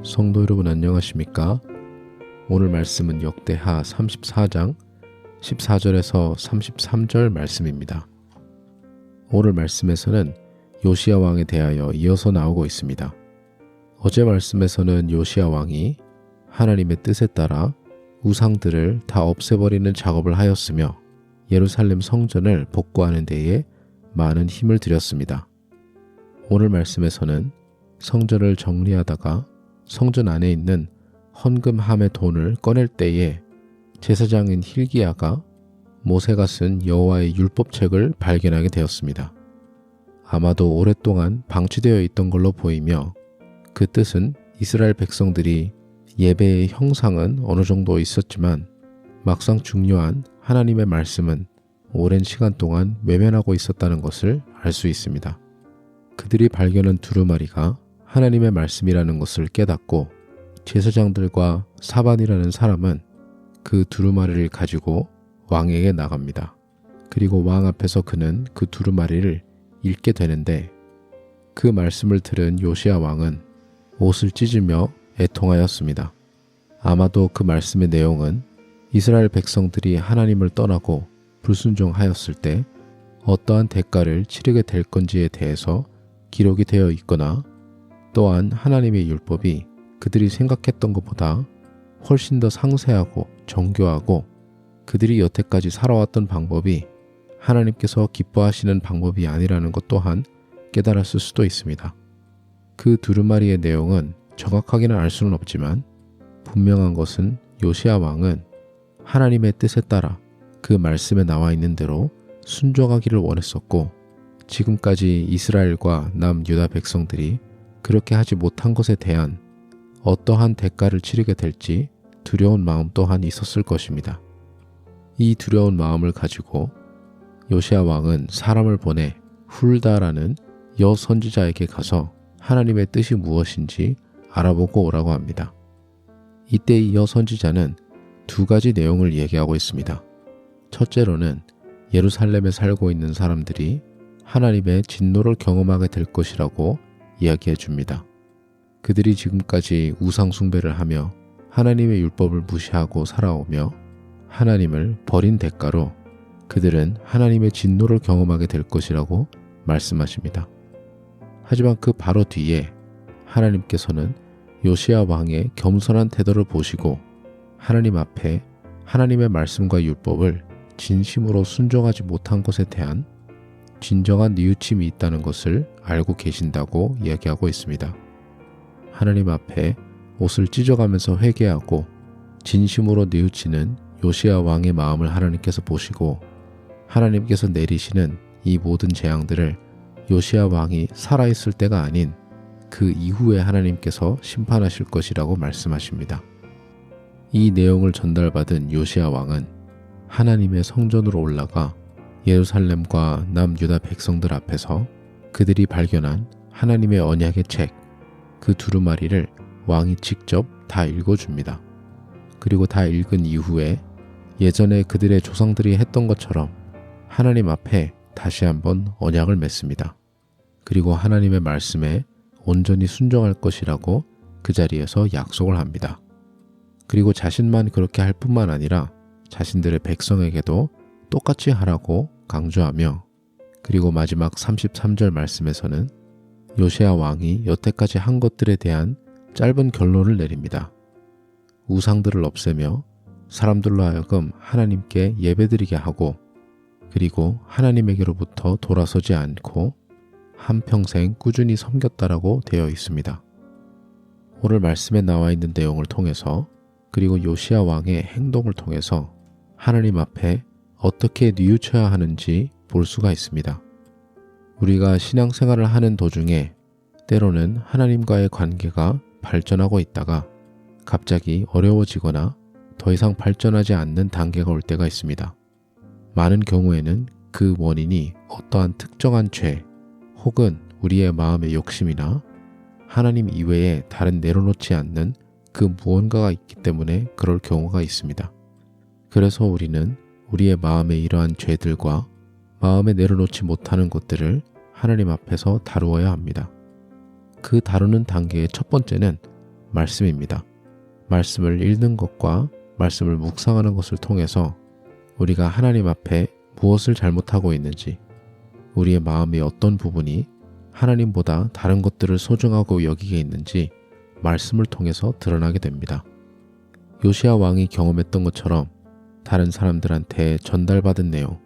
성도 여러분 안녕하십니까? 오늘 말씀은 역대하 34장 14절에서 33절 말씀입니다. 오늘 말씀에서는 요시야 왕에 대하여 이어서 나오고 있습니다. 어제 말씀에서는 요시야 왕이 하나님의 뜻에 따라 우상들을 다 없애버리는 작업을 하였으며 예루살렘 성전을 복구하는 데에 많은 힘을 들였습니다. 오늘 말씀에서는 성전을 정리하다가 성전 안에 있는 헌금함의 돈을 꺼낼 때에 제사장인 hil기야가 모세가 쓴 여호와의 율법책을 발견하게 되었습니다. 아마도 오랫동안 방치되어 있던 걸로 보이며 그 뜻은 이스라엘 백성들이 예배의 형상은 어느 정도 있었지만 막상 중요한 하나님의 말씀은 오랜 시간 동안 외면하고 있었다는 것을 알 수 있습니다. 그들이 발견한 두루마리가 하나님의 말씀이라는 것을 깨닫고 제사장들과 사반이라는 사람은 그 두루마리를 가지고 왕에게 나갑니다. 그리고 왕 앞에서 그는 그 두루마리를 읽게 되는데 그 말씀을 들은 요시야 왕은 옷을 찢으며 애통하였습니다. 아마도 그 말씀의 내용은 이스라엘 백성들이 하나님을 떠나고 불순종하였을 때 어떠한 대가를 치르게 될 건지에 대해서 기록이 되어 있거나 또한 하나님의 율법이 그들이 생각했던 것보다 훨씬 더 상세하고 정교하고 그들이 여태까지 살아왔던 방법이 하나님께서 기뻐하시는 방법이 아니라는 것 또한 깨달았을 수도 있습니다. 그 두루마리의 내용은 정확하게는 알 수는 없지만 분명한 것은 요시야 왕은 하나님의 뜻에 따라 그 말씀에 나와 있는 대로 순종하기를 원했었고 지금까지 이스라엘과 남유다 백성들이 그렇게 하지 못한 것에 대한 어떠한 대가를 치르게 될지 두려운 마음 또한 있었을 것입니다. 이 두려운 마음을 가지고 요시야 왕은 사람을 보내 훌다라는 여선지자에게 가서 하나님의 뜻이 무엇인지 알아보고 오라고 합니다. 이때 이 여선지자는 두 가지 내용을 얘기하고 있습니다. 첫째로는 예루살렘에 살고 있는 사람들이 하나님의 진노를 경험하게 될 것이라고 이야기해 줍니다. 그들이 지금까지 우상 숭배를 하며 하나님의 율법을 무시하고 살아오며 하나님을 버린 대가로 그들은 하나님의 진노를 경험하게 될 것이라고 말씀하십니다. 하지만 그 바로 뒤에 하나님께서는 요시야 왕의 겸손한 태도를 보시고 하나님 앞에 하나님의 말씀과 율법을 진심으로 순종하지 못한 것에 대한 진정한 뉘우침이 있다는 것을 알고 계신다고 이야기하고 있습니다. 하나님 앞에 옷을 찢어가면서 회개하고 진심으로 뉘우치는 요시야 왕의 마음을 하나님께서 보시고 하나님께서 내리시는 이 모든 재앙들을 요시야 왕이 살아있을 때가 아닌 그 이후에 하나님께서 심판하실 것이라고 말씀하십니다. 이 내용을 전달받은 요시야 왕은 하나님의 성전으로 올라가 예루살렘과 남유다 백성들 앞에서 그들이 발견한 하나님의 언약의 책, 그 두루마리를 왕이 직접 다 읽어줍니다. 그리고 다 읽은 이후에 예전에 그들의 조상들이 했던 것처럼 하나님 앞에 다시 한번 언약을 맺습니다. 그리고 하나님의 말씀에 온전히 순종할 것이라고 그 자리에서 약속을 합니다. 그리고 자신만 그렇게 할 뿐만 아니라 자신들의 백성에게도 똑같이 하라고 강조하며 그리고 마지막 33절 말씀에서는 요시야 왕이 여태까지 한 것들에 대한 짧은 결론을 내립니다. 우상들을 없애며 사람들로 하여금 하나님께 예배드리게 하고 그리고 하나님에게로부터 돌아서지 않고 한평생 꾸준히 섬겼다라고 되어 있습니다. 오늘 말씀에 나와 있는 내용을 통해서 그리고 요시야 왕의 행동을 통해서 하나님 앞에 어떻게 뉘우쳐야 하는지 볼 수가 있습니다. 우리가 신앙생활을 하는 도중에 때로는 하나님과의 관계가 발전하고 있다가 갑자기 어려워지거나 더 이상 발전하지 않는 단계가 올 때가 있습니다. 많은 경우에는 그 원인이 어떠한 특정한 죄 혹은 우리의 마음의 욕심이나 하나님 이외에 다른 내려놓지 않는 그 무언가가 있기 때문에 그럴 경우가 있습니다. 그래서 우리는 우리의 마음의 이러한 죄들과 마음에 내려놓지 못하는 것들을 하나님 앞에서 다루어야 합니다. 그 다루는 단계의 첫 번째는 말씀입니다. 말씀을 읽는 것과 말씀을 묵상하는 것을 통해서 우리가 하나님 앞에 무엇을 잘못하고 있는지, 우리의 마음의 어떤 부분이 하나님보다 다른 것들을 소중하고 여기게 있는지 말씀을 통해서 드러나게 됩니다. 요시야 왕이 경험했던 것처럼 다른 사람들한테 전달받은 내용,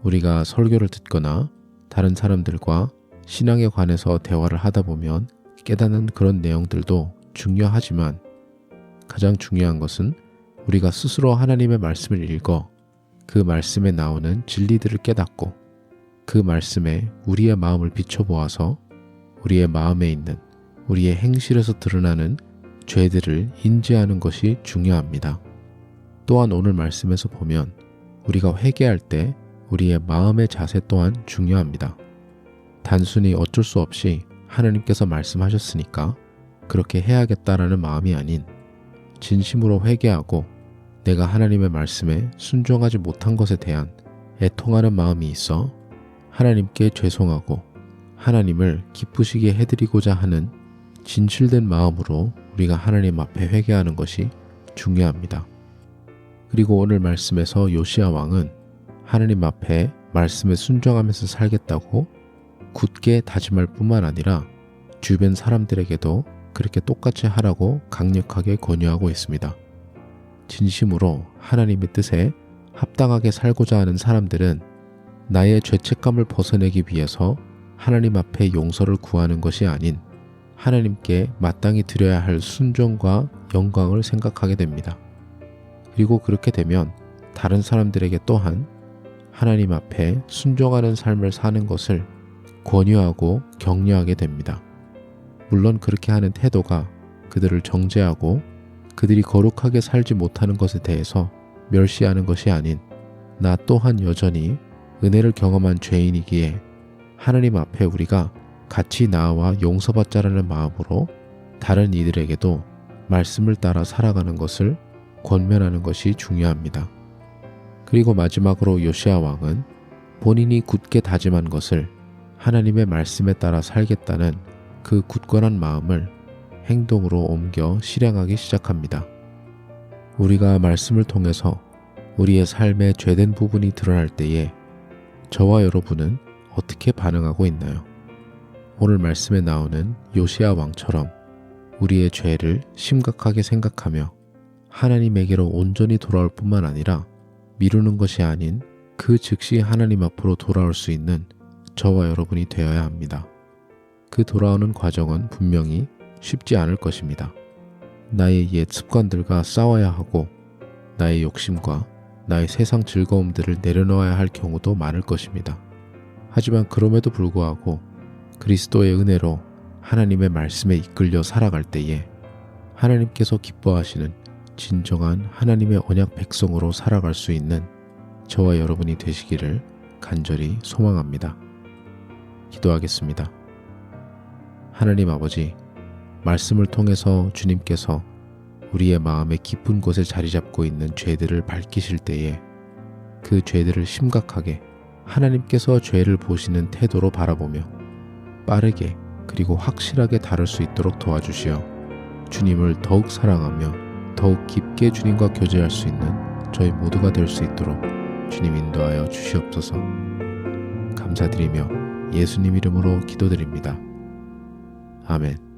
우리가 설교를 듣거나 다른 사람들과 신앙에 관해서 대화를 하다 보면 깨닫는 그런 내용들도 중요하지만 가장 중요한 것은 우리가 스스로 하나님의 말씀을 읽어 그 말씀에 나오는 진리들을 깨닫고 그 말씀에 우리의 마음을 비춰보아서 우리의 마음에 있는 우리의 행실에서 드러나는 죄들을 인지하는 것이 중요합니다. 또한 오늘 말씀에서 보면 우리가 회개할 때 우리의 마음의 자세 또한 중요합니다. 단순히 어쩔 수 없이 하나님께서 말씀하셨으니까 그렇게 해야겠다라는 마음이 아닌 진심으로 회개하고 내가 하나님의 말씀에 순종하지 못한 것에 대한 애통하는 마음이 있어 하나님께 죄송하고 하나님을 기쁘시게 해드리고자 하는 진실된 마음으로 우리가 하나님 앞에 회개하는 것이 중요합니다. 그리고 오늘 말씀에서 요시야 왕은 하나님 앞에 말씀에 순종하면서 살겠다고 굳게 다짐할 뿐만 아니라 주변 사람들에게도 그렇게 똑같이 하라고 강력하게 권유하고 있습니다. 진심으로 하나님의 뜻에 합당하게 살고자 하는 사람들은 나의 죄책감을 벗어내기 위해서 하나님 앞에 용서를 구하는 것이 아닌 하나님께 마땅히 드려야 할 순종과 영광을 생각하게 됩니다. 그리고 그렇게 되면 다른 사람들에게 또한 하나님 앞에 순종하는 삶을 사는 것을 권유하고 격려하게 됩니다. 물론 그렇게 하는 태도가 그들을 정죄하고 그들이 거룩하게 살지 못하는 것에 대해서 멸시하는 것이 아닌 나 또한 여전히 은혜를 경험한 죄인이기에 하나님 앞에 우리가 같이 나아와 용서받자라는 마음으로 다른 이들에게도 말씀을 따라 살아가는 것을 권면하는 것이 중요합니다. 그리고 마지막으로 요시야 왕은 본인이 굳게 다짐한 것을 하나님의 말씀에 따라 살겠다는 그 굳건한 마음을 행동으로 옮겨 실행하기 시작합니다. 우리가 말씀을 통해서 우리의 삶의 죄된 부분이 드러날 때에 저와 여러분은 어떻게 반응하고 있나요? 오늘 말씀에 나오는 요시야 왕처럼 우리의 죄를 심각하게 생각하며 하나님에게로 온전히 돌아올 뿐만 아니라 미루는 것이 아닌 그 즉시 하나님 앞으로 돌아올 수 있는 저와 여러분이 되어야 합니다. 그 돌아오는 과정은 분명히 쉽지 않을 것입니다. 나의 옛 습관들과 싸워야 하고 나의 욕심과 나의 세상 즐거움들을 내려놓아야 할 경우도 많을 것입니다. 하지만 그럼에도 불구하고 그리스도의 은혜로 하나님의 말씀에 이끌려 살아갈 때에 하나님께서 기뻐하시는 진정한 하나님의 언약 백성으로 살아갈 수 있는 저와 여러분이 되시기를 간절히 소망합니다. 기도하겠습니다. 하나님 아버지, 말씀을 통해서 주님께서 우리의 마음의 깊은 곳에 자리 잡고 있는 죄들을 밝히실 때에 그 죄들을 심각하게 하나님께서 죄를 보시는 태도로 바라보며 빠르게 그리고 확실하게 다룰 수 있도록 도와주시어 주님을 더욱 사랑하며 더욱 깊게 주님과 교제할 수 있는 저희 모두가 될 수 있도록 주님 인도하여 주시옵소서. 감사드리며 예수님 이름으로 기도드립니다. 아멘.